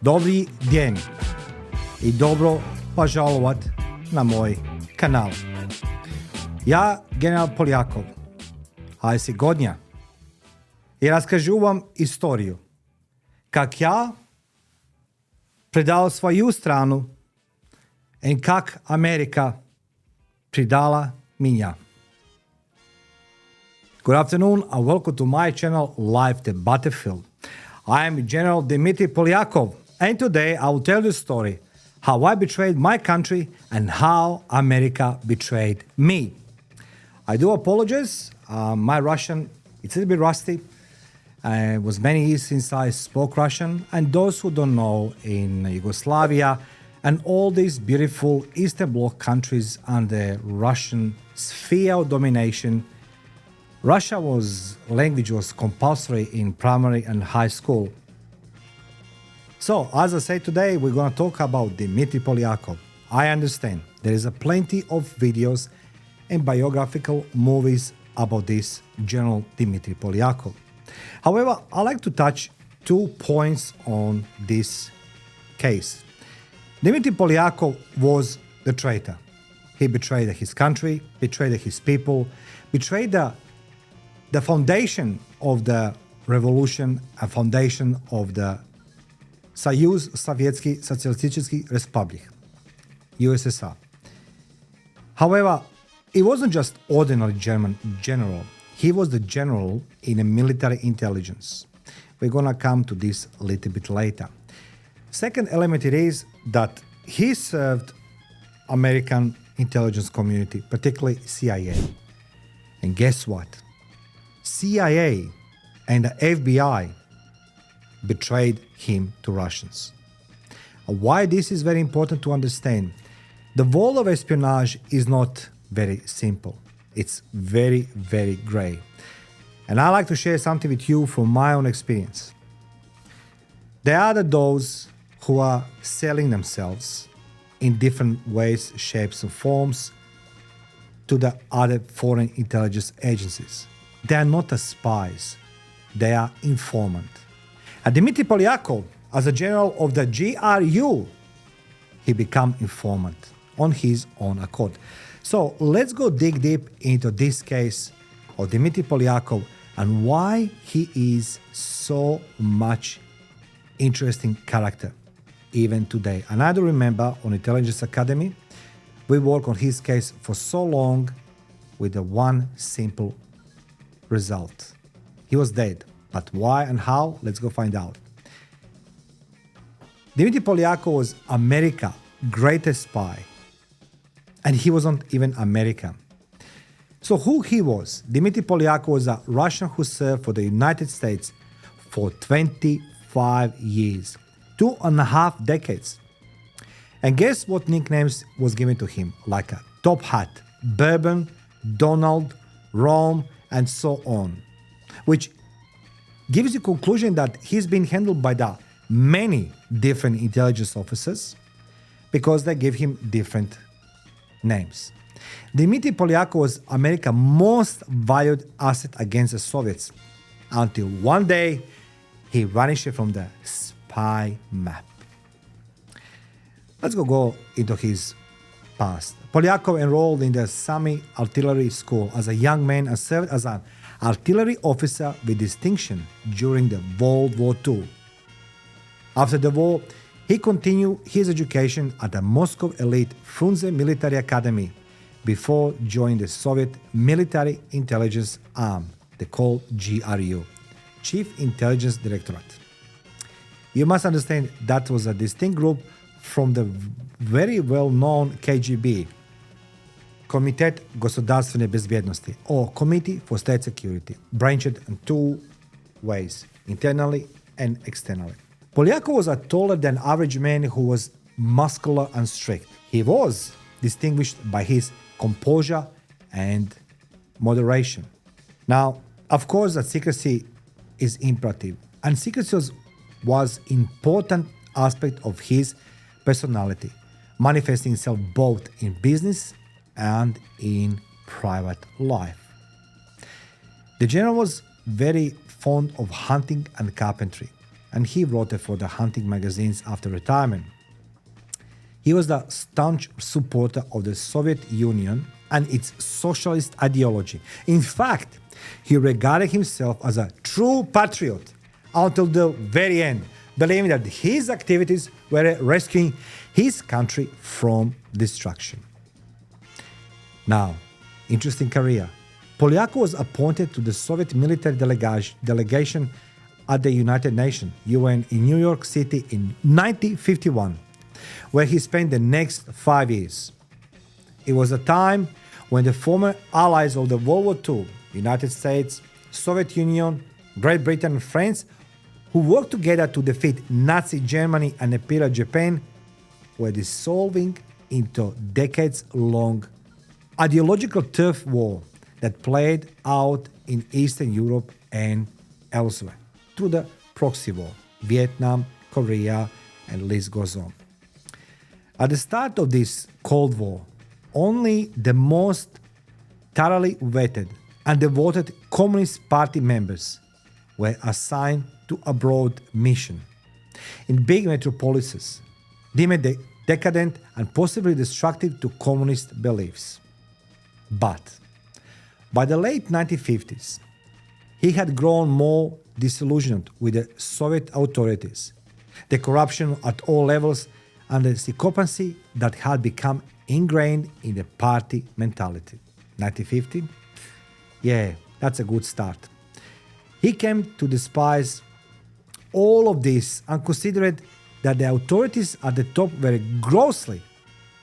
Dobri djen i dobro požalovat na moj kanal. Ja, general Polyakov, a сегодня и расскажу вам историю, как я предал свою страну и как Америка предала меня. Good afternoon and welcome to my channel Live the Battlefield. I am General Dmitry Polyakov, and today I will tell you the story how I betrayed my country and how America betrayed me. I do apologize. My Russian, it's a little bit rusty. It was many years since I spoke Russian, and those who don't know, in Yugoslavia and all these beautiful Eastern Bloc countries under Russian sphere of domination, language was compulsory in primary and high school. So, as I say today, we're going to talk about Dmitry Polyakov. I understand there is a plenty of videos and biographical movies about this General Dmitry Polyakov. However, I'd like to touch 2 points on this case. Dmitry Polyakov was the traitor. He betrayed his country, betrayed his people, betrayed the foundation of the revolution, a foundation of the Союз Советский Социалистический Республик, USSR. However, he wasn't just ordinary German general. He was the general in a military intelligence. We're going to come to this a little bit later. Second element it is that he served American intelligence community, particularly CIA. And guess what? CIA and the FBI betrayed him to Russians. Why this is very important to understand? The world of espionage is not very simple. It's very, very gray. And I like to share something with you from my own experience. There are those who are selling themselves in different ways, shapes, and forms to the other foreign intelligence agencies. They are not spies. They are informant. And Dmitry Polyakov, as a general of the GRU, he became informant on his own accord. So let's go dig deep into this case of Dmitry Polyakov and why he is so much interesting character even today. And I do remember on Intelligence Academy, we worked on his case for so long with the one simple result. He was dead. But why and how? Let's go find out. Dmitry Polyakov was America's greatest spy. And he wasn't even American. So who he was? Dmitry Polyakov was a Russian who served for the United States for 25 years, 2.5 decades. And guess what nicknames was given to him? Like a Top Hat, Bourbon, Donald, Rome, and so on. Which gives you conclusion that he's been handled by the many different intelligence officers because they give him different names. Dmitry Polyakov was America's most valued asset against the Soviets until one day he vanished from the spy map. Let's go into his past. Polyakov enrolled in the Sami Artillery School as a young man and served as an artillery officer with distinction during the World War II. After the war, he continued his education at the Moscow elite Frunze Military Academy before joining the Soviet Military Intelligence Arm, they called GRU, Chief Intelligence Directorate. You must understand that was a distinct group from the very well-known KGB, Komitet Государственной безопасности, or Committee for State Security, branched in 2 ways, internally and externally. Polyakov was a taller than average man who was muscular and strict. He was distinguished by his composure and moderation. Now, of course, that secrecy is imperative, and secrecy was important aspect of his personality, manifesting itself both in business and in private life. The general was very fond of hunting and carpentry. and he wrote for the hunting magazines after retirement. He was the staunch supporter of the Soviet Union and its socialist ideology. In fact, he regarded himself as a true patriot until the very end, believing that his activities were rescuing his country from destruction. Now, interesting career. Polyakov was appointed to the Soviet military delegation at the United Nations, UN, in New York City in 1951, where he spent the next 5 years. It was a time when the former allies of the World War II, United States, Soviet Union, Great Britain, and France, who worked together to defeat Nazi Germany and Imperial Japan, were dissolving into decades-long ideological turf war that played out in Eastern Europe and elsewhere through the proxy war, Vietnam, Korea, and list goes on. At the start of this Cold War, only the most thoroughly vetted and devoted Communist Party members were assigned to a broad mission in big metropolises, deemed decadent and possibly destructive to communist beliefs. But by the late 1950s, he had grown more disillusioned with the Soviet authorities, the corruption at all levels, and the sycophancy that had become ingrained in the party mentality. 1950? Yeah, that's a good start. He came to despise all of this and considered that the authorities at the top were grossly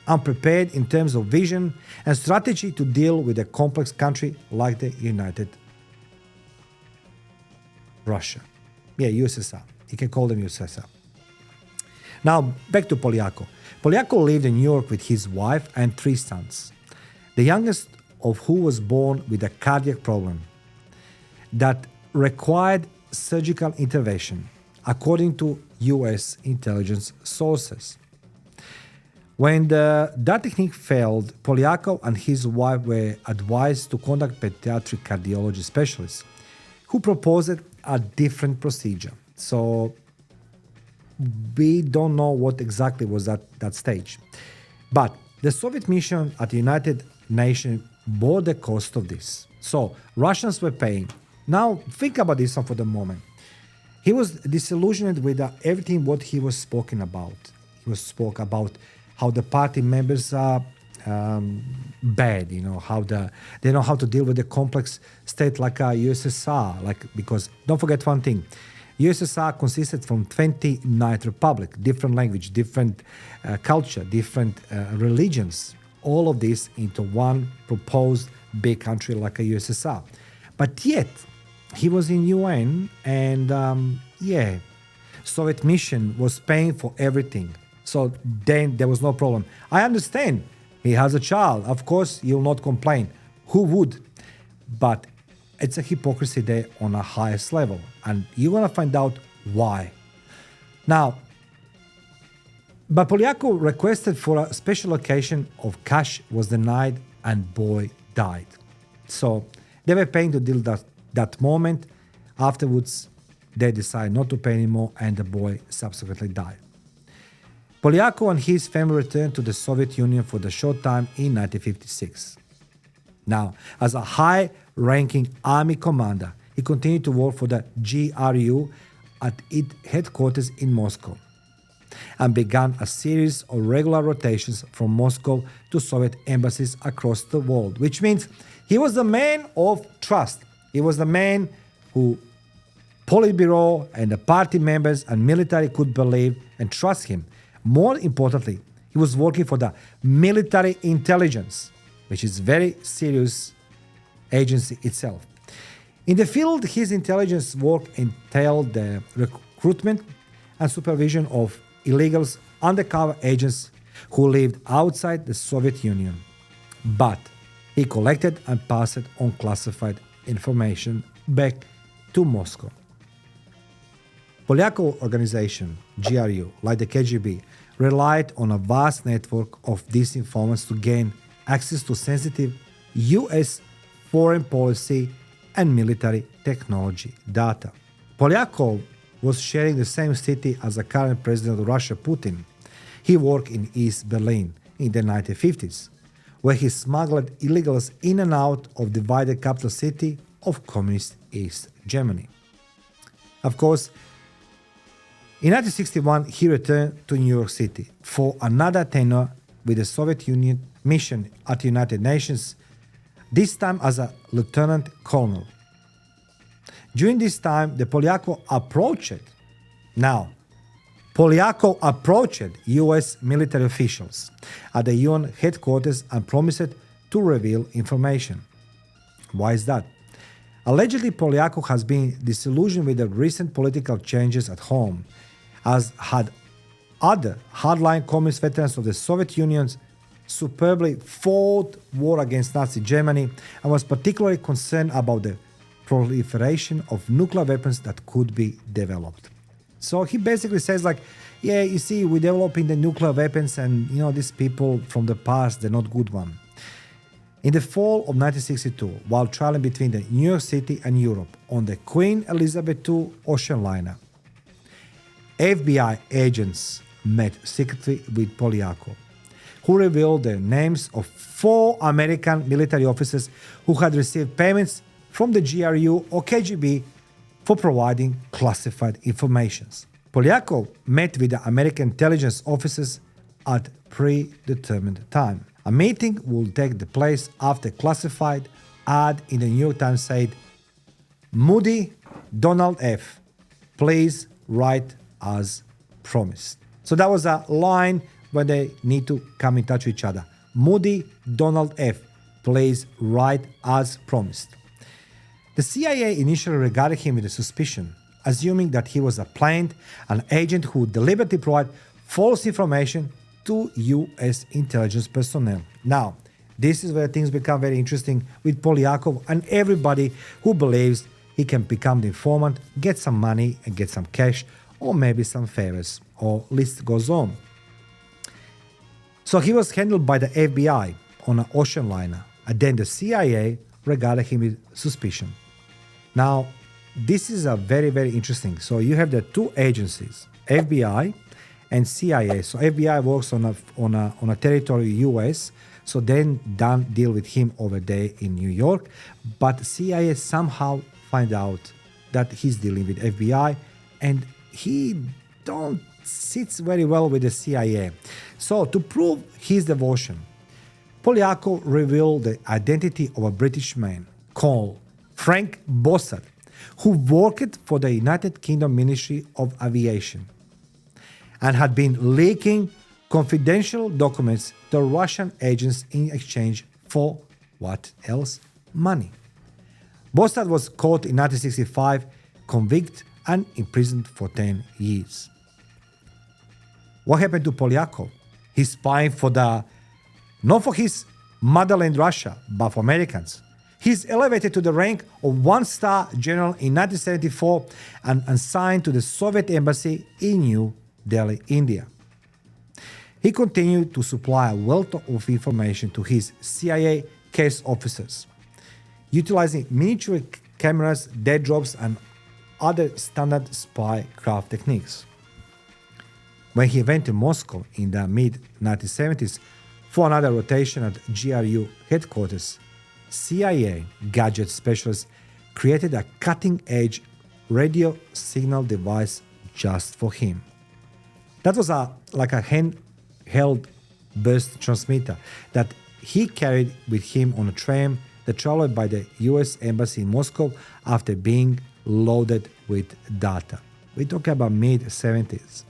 unprepared in terms of vision and strategy to deal with a complex country like the United Russia. Yeah, USSR. You can call them USSR. Now, back to Polyakov. Polyakov lived in New York with his wife and 3 sons, the youngest of who was born with a cardiac problem that required surgical intervention, according to US intelligence sources. When that technique failed, Polyakov and his wife were advised to contact pediatric cardiology specialists, who proposed a different procedure. So we don't know what exactly was that stage. But the Soviet mission at the United Nations bore the cost of this. So Russians were paying. Now think about this one for the moment. He was disillusioned with everything what he was spoken about. He was spoke about how the party members are bad, how they know how to deal with a complex state like USSR. Because don't forget one thing, USSR consisted from 29 republics, different language, different culture, different religions, all of this into one proposed big country like a USSR. But yet, he was in UN and Soviet mission was paying for everything. So then there was no problem. I understand he has a child. Of course, he'll not complain. Who would? But it's a hypocrisy there on a highest level. And you're going to find out why. Now, but Polyakov requested for a special occasion of cash was denied and boy died. So they were paying to deal that moment. Afterwards, they decided not to pay anymore and the boy subsequently died. Polyakov and his family returned to the Soviet Union for the short time in 1956. Now, as a high-ranking army commander, he continued to work for the GRU at its headquarters in Moscow and began a series of regular rotations from Moscow to Soviet embassies across the world, which means he was the man of trust. He was the man who Politburo and the party members and military could believe and trust him. More importantly, he was working for the military intelligence, which is very serious agency itself. In the field, his intelligence work entailed the recruitment and supervision of illegals, undercover agents who lived outside the Soviet Union. But he collected and passed on classified information back to Moscow. Polyakov organization, GRU, like the KGB, relied on a vast network of these informants to gain access to sensitive US foreign policy and military technology data. Polyakov was sharing the same city as the current president of Russia, Putin. He worked in East Berlin in the 1950s, where he smuggled illegals in and out of the divided capital city of communist East Germany. Of course, in 1961, he returned to New York City for another tenure with the Soviet Union mission at the United Nations, this time as a lieutenant colonel. During this time, the Polyakov approached US military officials at the UN headquarters and promised to reveal information. Why is that? Allegedly, Polyakov has been disillusioned with the recent political changes at home, as had other hardline communist veterans of the Soviet Union's superbly fought war against Nazi Germany, and was particularly concerned about the proliferation of nuclear weapons that could be developed. So he basically says like, yeah, you see, we're developing the nuclear weapons and, these people from the past, they're not good one. In the fall of 1962, while traveling between the New York City and Europe on the Queen Elizabeth II ocean liner, FBI agents met secretly with Polyakov, who revealed the names of 4 American military officers who had received payments from the GRU or KGB for providing classified information. Polyakov met with the American intelligence officers at predetermined time. A meeting will take the place after a classified ad in the New York Times said, "Moody Donald F. Please write as promised." So that was a line where they need to come in touch with each other. Moody Donald F. Please write as promised. The CIA initially regarded him with suspicion, assuming that he was a plant, an agent who deliberately provided false information to US intelligence personnel. Now, this is where things become very interesting with Polyakov and everybody who believes he can become the informant, get some money and get some cash, or maybe some favors, or list goes on. So he was handled by the FBI on an ocean liner, and then the CIA regarded him with suspicion. Now, this is a very, very interesting. So you have the 2 agencies, FBI and CIA. So FBI works on a territory US, so then don't deal with him over there in New York. But CIA somehow find out that he's dealing with FBI, and he don't sits very well with the CIA. So to prove his devotion, Polyakov revealed the identity of a British man called Frank Bossard, who worked for the United Kingdom Ministry of Aviation and had been leaking confidential documents to Russian agents in exchange for what else? Money. Bossard was caught in 1965, convicted and imprisoned for 10 years. What happened to Polyakov? He's spying not for his motherland Russia, but for Americans. He's elevated to the rank of 1-star general in 1974 and assigned to the Soviet embassy in New Delhi, India. He continued to supply a wealth of information to his CIA case officers, utilizing miniature cameras, dead drops, and other standard spy craft techniques. When he went to Moscow in the mid-1970s for another rotation at GRU headquarters, CIA gadget specialists created a cutting-edge radio signal device just for him. That was like a handheld burst transmitter that he carried with him on a train that traveled by the US Embassy in Moscow after being loaded with data. We're talking about mid-70s.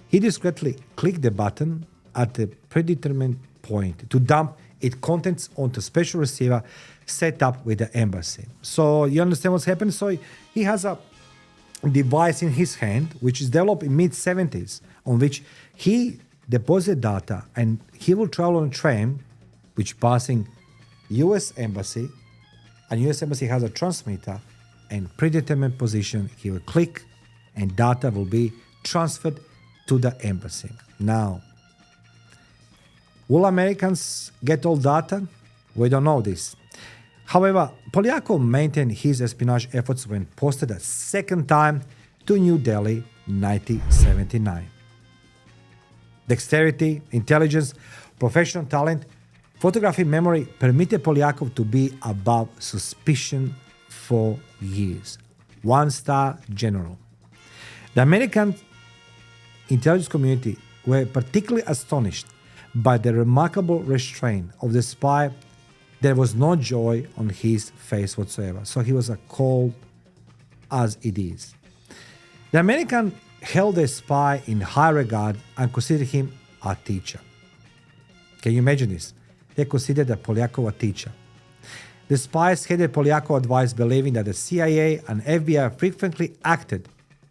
He discreetly clicked the button at the predetermined point to dump its contents onto a special receiver set up with the embassy. So you understand what's happened? So he has a device in his hand, which is developed in mid-70s, on which he deposits data, and he will travel on a train which passing US Embassy, and US Embassy has a transmitter and predetermined position. He will click and data will be transferred to the embassy. Now, will Americans get all data? We don't know this. However, Polyakov maintained his espionage efforts when posted a second time to New Delhi, 1979. Dexterity, intelligence, professional talent, photography memory permitted Polyakov to be above suspicion for years. One-star general. The American intelligence community were particularly astonished by the remarkable restraint of the spy. There was no joy on his face whatsoever. So he was as cold as it is. The American held the spy in high regard and considered him a teacher. Can you imagine this? They considered Polyakov a teacher. The spies headed Polyakov advice, believing that the CIA and FBI frequently acted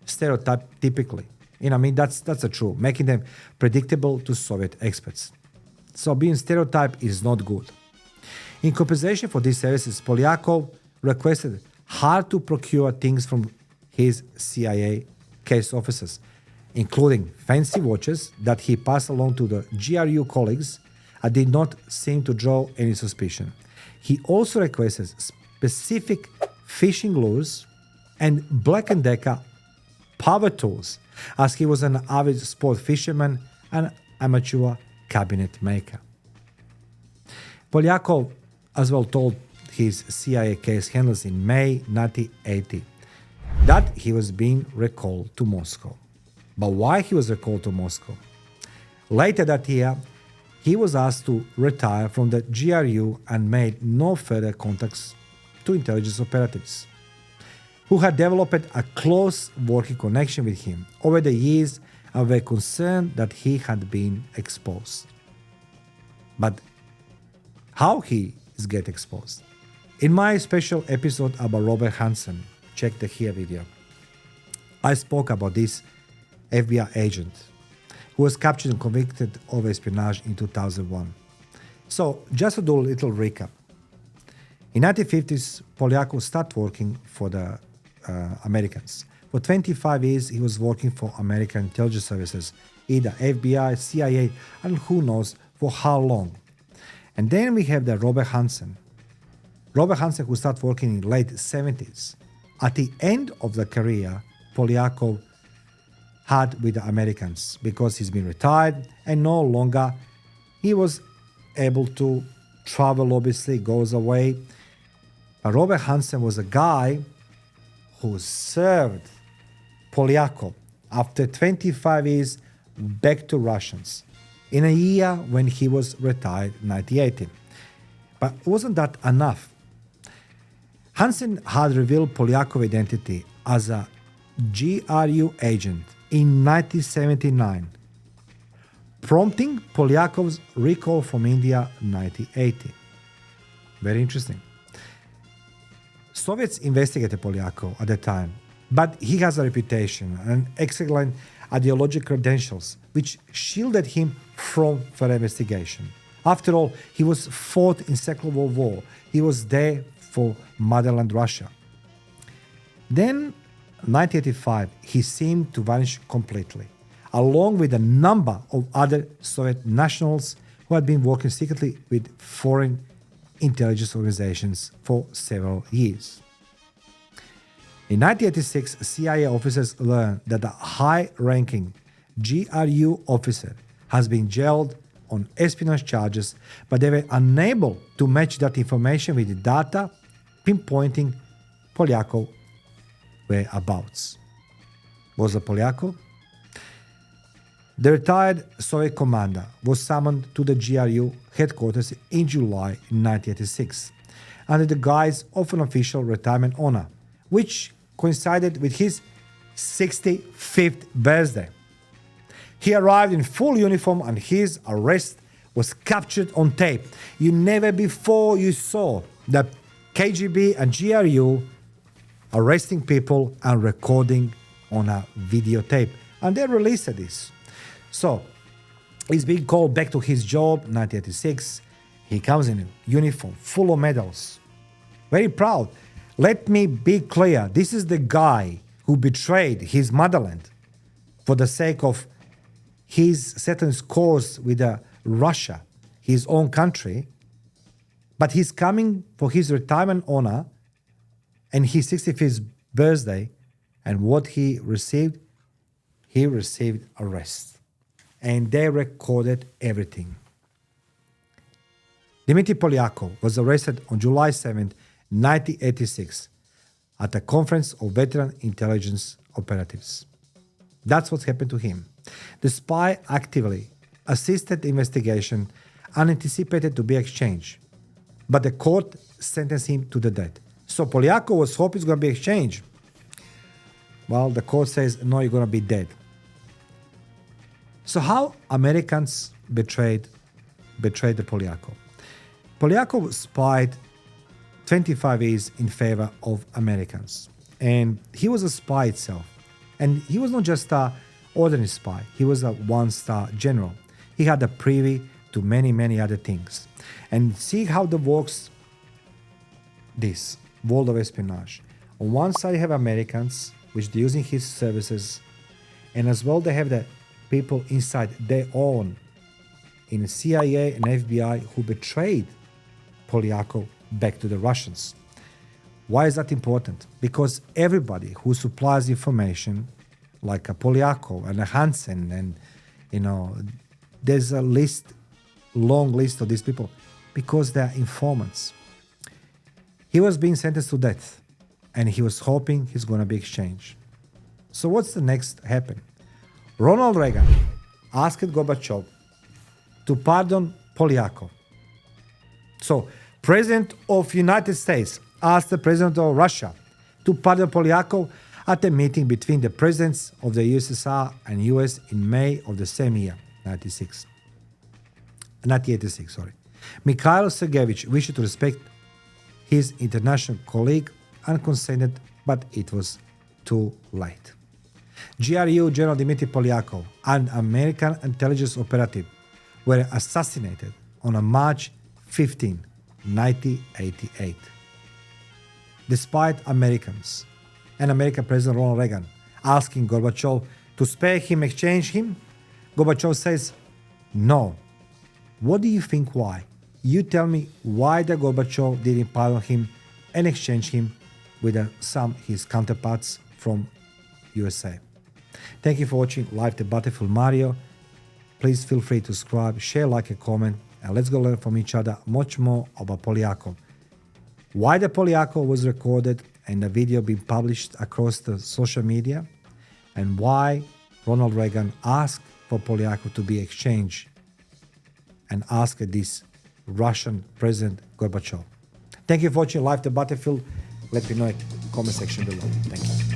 stereotypically. That's the truth, making them predictable to Soviet experts. So being stereotyped is not good. In compensation for these services, Polyakov requested hard to procure things from his CIA case officers, including fancy watches that he passed along to the GRU colleagues and did not seem to draw any suspicion. He also requested specific fishing lures and Black & Decker power tools, as he was an avid sport fisherman and amateur cabinet maker. Polyakov as well told his CIA case handlers in May 1980 that he was being recalled to Moscow. But why he was recalled to Moscow? Later that year, he was asked to retire from the GRU and made no further contacts to intelligence operatives, who had developed a close working connection with him over the years and were concerned that he had been exposed. But how he is get exposed? In my special episode about Robert Hansen, check the here video, I spoke about this FBI agent who was captured and convicted of espionage in 2001. So just to do a little recap. In 1950s, Polyakov started working for the Americans. For 25 years, he was working for American intelligence services, either FBI, CIA, and who knows for how long. And then we have the Robert Hansen. Robert Hansen, who started working in late 70s. At the end of the career, Polyakov had with the Americans because he's been retired and no longer he was able to travel, obviously, goes away. But Robert Hansen was a guy who served Polyakov after 25 years back to Russians in a year when he was retired in 1980. But wasn't that enough? Hansen had revealed Polyakov's identity as a GRU agent in 1979, prompting Polyakov's recall from India in 1980. Very interesting. Soviets investigated Polyakov at the time, but he has a reputation and excellent ideological credentials, which shielded him from further investigation. After all, he was fought in Second World War. He was there for motherland Russia. Then, 1985, he seemed to vanish completely, along with a number of other Soviet nationals who had been working secretly with foreign intelligence organizations for several years. In 1986, CIA officers learned that a high-ranking GRU officer has been jailed on espionage charges, but they were unable to match that information with the data pinpointing Polyakov whereabouts. Was it Polyakov? The retired Soviet commander was summoned to the GRU headquarters in July 1986 under the guise of an official retirement honor, which coincided with his 65th birthday. He arrived in full uniform and his arrest was captured on tape. You never before you saw the KGB and GRU arresting people and recording on a videotape. And they released this. So, he's being called back to his job, 1986. He comes in a uniform, full of medals. Very proud. Let me be clear. This is the guy who betrayed his motherland for the sake of his setting course with Russia, his own country. But he's coming for his retirement honor and his 65th birthday And what he received? He received arrest. And they recorded everything. Dmitry Polyakov was arrested on July 7, 1986, at a conference of veteran intelligence operatives. That's what happened to him. The spy actively assisted the investigation and anticipated to be exchanged. But the court sentenced him to the death. So Polyakov was hoping it's going to be exchanged. Well, the court says, no, you're going to be dead. So how Americans betrayed the Polyakov? Polyakov spied 25 years in favor of Americans. And he was a spy itself. And he was not just an ordinary spy. He was a one-star general. He had a privy to many, many other things. And see how that works, this world of espionage. On one side, you have Americans, which they're using his services. And as well, they have the people inside their own, in the CIA and FBI, who betrayed Polyakov back to the Russians. Why is that important? Because everybody who supplies information, like a Polyakov and a Hansen, and there's a long list of these people, because they are informants. He was being sentenced to death, and he was hoping he's going to be exchanged. So what's the next happen? Ronald Reagan asked Gorbachev to pardon Polyakov. So, President of United States asked the President of Russia to pardon Polyakov at a meeting between the presidents of the USSR and US in May of the same year, 1986. Mikhail Sergeyevich wished to respect his international colleague and consented, but it was too late. GRU General Dmitry Polyakov, an American intelligence operative, were assassinated on March 15, 1988. Despite Americans and American President Ronald Reagan asking Gorbachev to spare him, exchange him, Gorbachev says, no. What do you think why? You tell me why the Gorbachev didn't pardon him and exchange him with some his counterparts from USA. Thank you for watching Live the Battlefield Mario. Please feel free to subscribe, share, like, and comment, and let's go learn from each other much more about Polyakov. Why the Polyakov was recorded and the video being published across the social media, and why Ronald Reagan asked for Polyakov to be exchanged and asked this Russian President Gorbachev. Thank you for watching Live the Battlefield. Let me know in the comment section below. Thank you.